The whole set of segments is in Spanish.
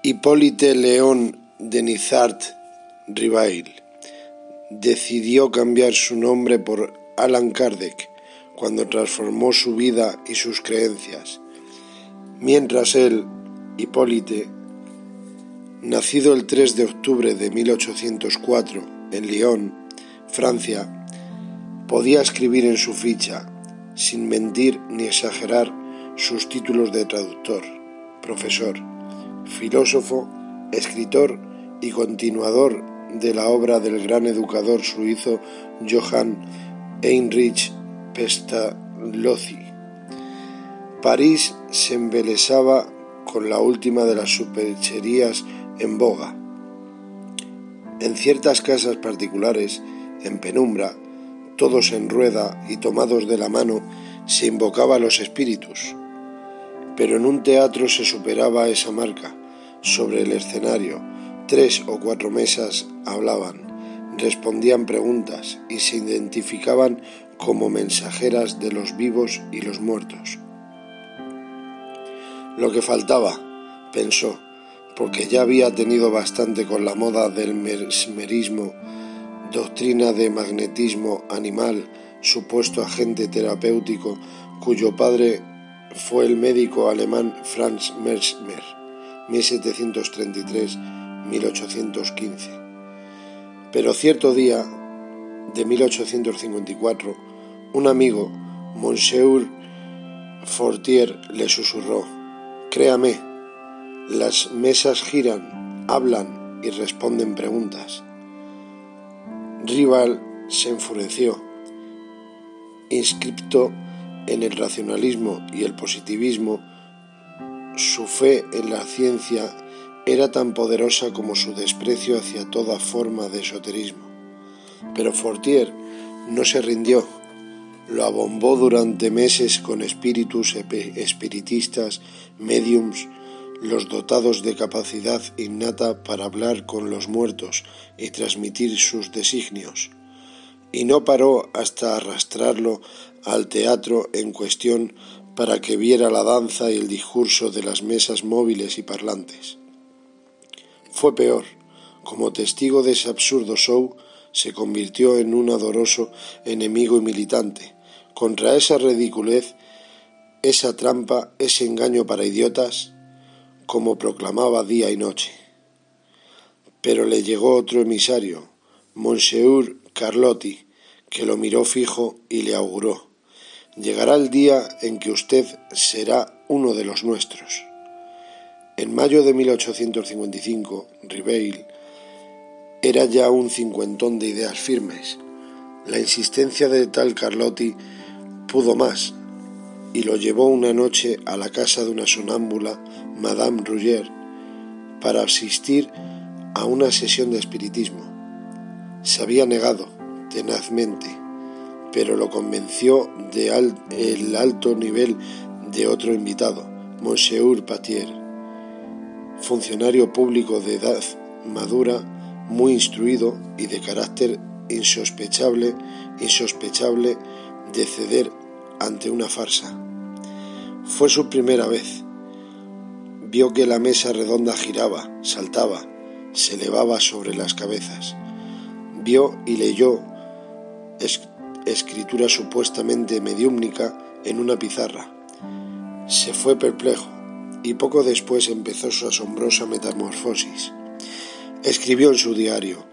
Hippolyte Léon Denisart Rivail decidió cambiar su nombre por Allan Kardec cuando transformó su vida y sus creencias, mientras él, Hippolyte, nacido el 3 de octubre de 1804 en Lyon, Francia, podía escribir en su ficha, sin mentir ni exagerar, sus títulos de traductor, profesor, filósofo, escritor y continuador de la obra del gran educador suizo Johann Heinrich Pestalozzi. París se embelesaba con la última de las supercherías en boga. En ciertas casas particulares, en penumbra, todos en rueda y tomados de la mano, se invocaba a los espíritus. Pero en un teatro se superaba esa marca. Sobre el escenario, 3 o 4 mesas hablaban, respondían preguntas y se identificaban como mensajeras de los vivos y los muertos. Lo que faltaba, pensó, porque ya había tenido bastante con la moda del mesmerismo, doctrina de magnetismo animal, supuesto agente terapéutico, cuyo padre fue el médico alemán Franz Mesmer, 1733-1815. Pero cierto día de 1854, un amigo, Monsieur Fortier, le susurró: «Créame, las mesas giran, hablan y responden preguntas». Rivail se enfureció. Inscripto en el racionalismo y el positivismo, su fe en la ciencia era tan poderosa como su desprecio hacia toda forma de esoterismo. Pero Fortier no se rindió. Lo abombó durante meses con espíritus, espiritistas, médiums, los dotados de capacidad innata para hablar con los muertos y transmitir sus designios, y no paró hasta arrastrarlo al teatro en cuestión para que viera la danza y el discurso de las mesas móviles y parlantes. Fue peor. Como testigo de ese absurdo show, se convirtió en un ardoroso enemigo y militante contra esa ridiculez, esa trampa, ese engaño para idiotas, como proclamaba día y noche. Pero le llegó otro emisario, Monsieur Carlotti, que lo miró fijo y le auguró: «Llegará el día en que usted será uno de los nuestros». En mayo de 1855, Rivail era ya un cincuentón de ideas firmes. La insistencia de tal Carlotti pudo más, y lo llevó una noche a la casa de una sonámbula, Madame Rougier, para asistir a una sesión de espiritismo. Se había negado tenazmente, pero lo convenció el alto nivel de otro invitado, Monsieur Patier, funcionario público de edad madura, muy instruido y de carácter insospechable de ceder ante una farsa. Fue su primera vez. Vio que la mesa redonda giraba, saltaba, se elevaba sobre las cabezas. Vio y leyó escritura supuestamente mediúmnica en una pizarra. Se fue perplejo y poco después empezó su asombrosa metamorfosis. Escribió en su diario: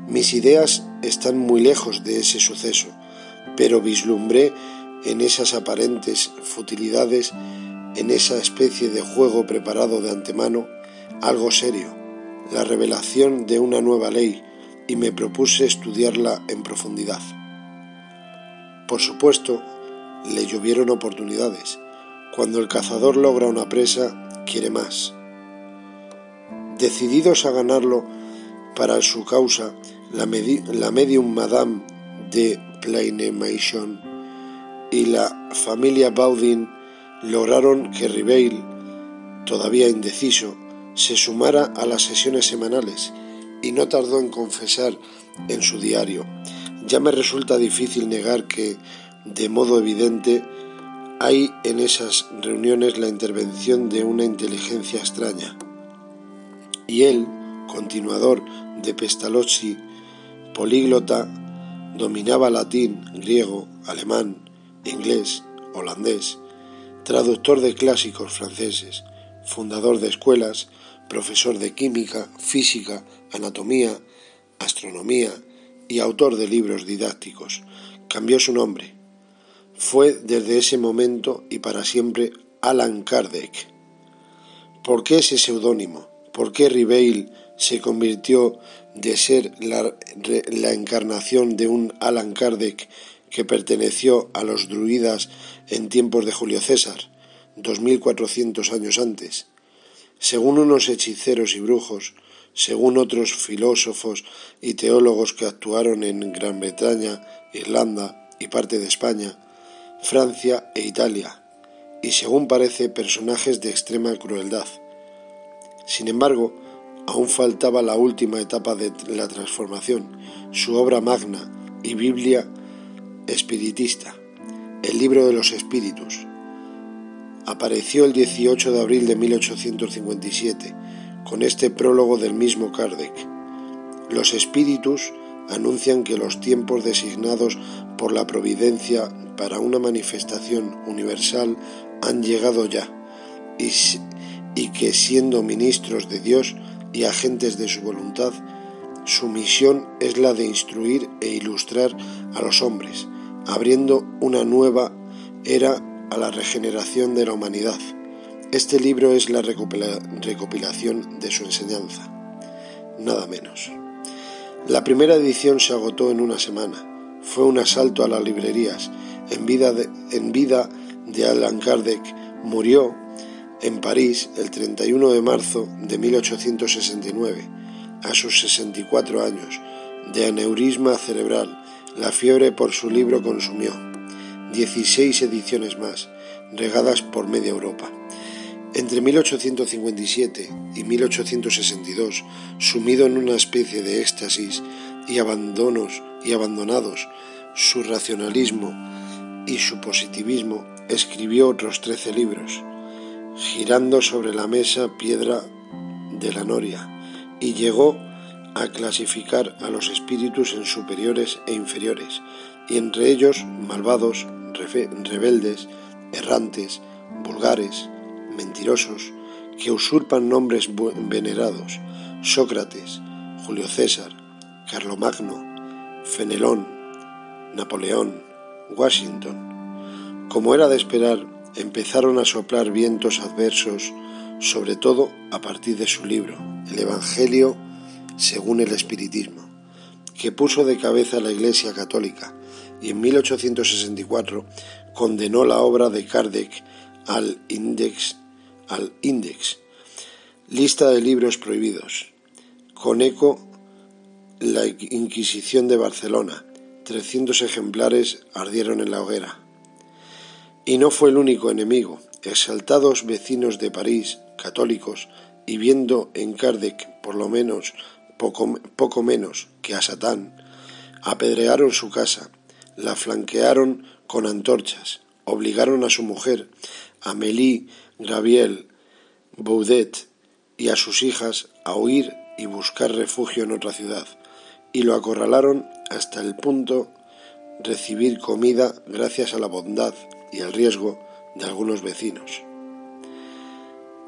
«Mis ideas están muy lejos de ese suceso, pero vislumbré en esas aparentes futilidades, en esa especie de juego preparado de antemano, algo serio, la revelación de una nueva ley, y me propuse estudiarla en profundidad». Por supuesto, le llovieron oportunidades. Cuando el cazador logra una presa, quiere más. Decididos a ganarlo para su causa, la medium Madame de Pleinmation y la familia Baudin lograron que Rivail, todavía indeciso, se sumara a las sesiones semanales, y no tardó en confesar en su diario: «Ya me resulta difícil negar que, de modo evidente, hay en esas reuniones la intervención de una inteligencia extraña. y él, continuador de Pestalozzi, políglota, dominaba latín, griego, alemán, inglés, holandés, traductor de clásicos franceses, fundador de escuelas, profesor de química, física, anatomía, astronomía y autor de libros didácticos. Cambió su nombre. Fue desde ese momento y para siempre Allan Kardec. ¿Por qué ese seudónimo? ¿Por qué Ribeil se convirtió de ser la encarnación de un Allan Kardec que perteneció a los druidas en tiempos de Julio César, 2400 años antes? Según unos hechiceros y brujos, según otros filósofos y teólogos que actuaron en Gran Bretaña, Irlanda y parte de España, Francia e Italia, y según parece personajes de extrema crueldad. Sin embargo, aún faltaba la última etapa de la transformación, su obra magna y Biblia espiritista, el libro de los espíritus. Apareció el 18 de abril de 1857, con este prólogo del mismo Kardec. Los espíritus anuncian que los tiempos designados por la providencia para una manifestación universal han llegado ya, y que siendo ministros de Dios y agentes de su voluntad, su misión es la de instruir e ilustrar a los hombres, abriendo una nueva era a la regeneración de la humanidad. Este libro es la recopilación de su enseñanza, nada menos. La primera edición se agotó en una semana. Fue un asalto a las librerías. En vida de Allan Kardec murió en París el 31 de marzo de 1869, a sus 64 años, de aneurisma cerebral. La fiebre por su libro consumió 16 ediciones más, regadas por media Europa. Entre 1857 y 1862, sumido en una especie de éxtasis y abandonados su racionalismo y su positivismo, escribió otros 13 libros, girando sobre la mesa piedra de la noria, y llegó a clasificar a los espíritus en superiores e inferiores, y entre ellos malvados, rebeldes, errantes, vulgares, mentirosos, que usurpan nombres venerados: Sócrates, Julio César, Carlomagno, Fenelón, Napoleón, Washington. Como era de esperar, empezaron a soplar vientos adversos, sobre todo a partir de su libro, el Evangelio según el Espiritismo, que puso de cabeza a la Iglesia Católica, y en 1864 condenó la obra de Kardec al Index, lista de libros prohibidos. Con eco, la Inquisición de Barcelona, 300 ejemplares ardieron en la hoguera. Y no fue el único enemigo. Exaltados vecinos de París, católicos, y viendo en Kardec por lo menos poco menos que a Satán, apedrearon su casa, la flanquearon con antorchas, obligaron a su mujer, Amélie Graviel Baudet, y a sus hijas a huir y buscar refugio en otra ciudad, y lo acorralaron hasta el punto de recibir comida gracias a la bondad y el riesgo de algunos vecinos.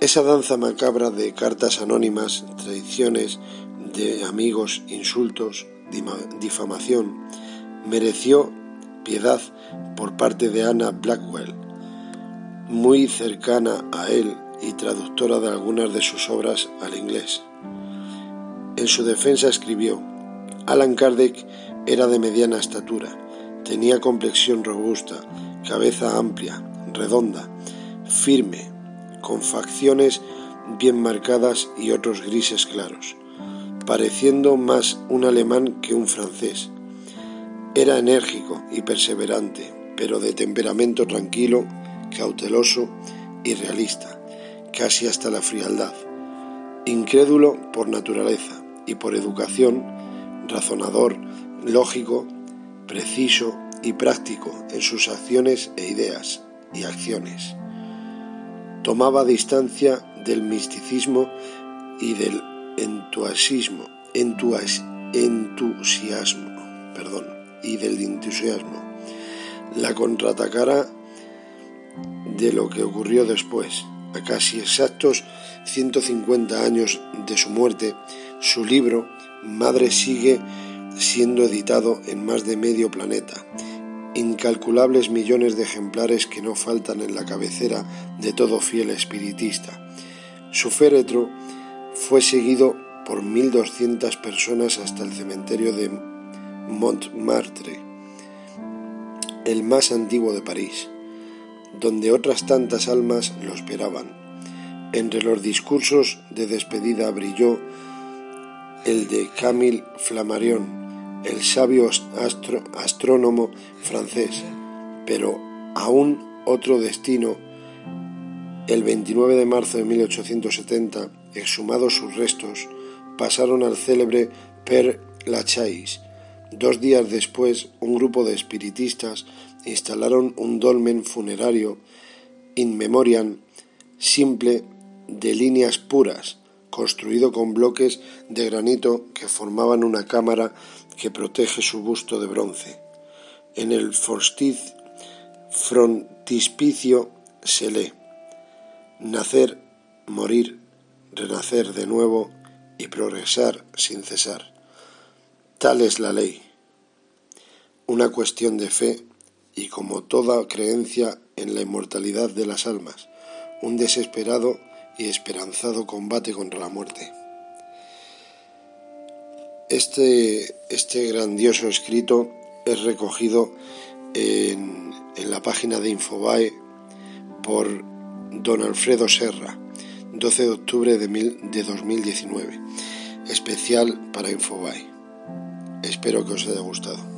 Esa danza macabra de cartas anónimas, traiciones de amigos, insultos, difamación, mereció piedad por parte de Anna Blackwell, muy cercana a él y traductora de algunas de sus obras al inglés. En su defensa escribió: Allan Kardec era de mediana estatura, tenía complexión robusta, cabeza amplia, redonda, firme, con facciones bien marcadas y otros grises claros, pareciendo más un alemán que un francés. Era enérgico y perseverante, pero de temperamento tranquilo, cauteloso y realista, casi hasta la frialdad. Incrédulo por naturaleza y por educación, razonador, lógico, preciso y práctico en sus acciones e ideas y acciones. Tomaba distancia del misticismo y del entusiasmo y del entusiasmo. La contraatacará de lo que ocurrió después. A casi exactos 150 años de su muerte, su libro Madre sigue siendo editado en más de medio planeta. Incalculables millones de ejemplares que no faltan en la cabecera de todo fiel espiritista. Su féretro fue seguido por 1.200 personas hasta el cementerio de Montmartre, el más antiguo de París, donde otras tantas almas lo esperaban. Entre los discursos de despedida brilló el de Camille Flammarion, el sabio astrónomo francés, pero aún otro destino. El 29 de marzo de 1870, exhumados sus restos, pasaron al célebre Père Lachaise. 2 días después, un grupo de espiritistas instalaron un dolmen funerario in memoriam simple de líneas puras, construido con bloques de granito que formaban una cámara que protege su busto de bronce. En el frontispicio se lee: nacer, morir, renacer de nuevo y progresar sin cesar. Tal es la ley. Una cuestión de fe y, como toda creencia en la inmortalidad de las almas, un desesperado y esperanzado combate contra la muerte. Este grandioso escrito es recogido en la página de Infobae por don Alfredo Serra, 12 de octubre de 2019, especial para Infobae. Espero que os haya gustado.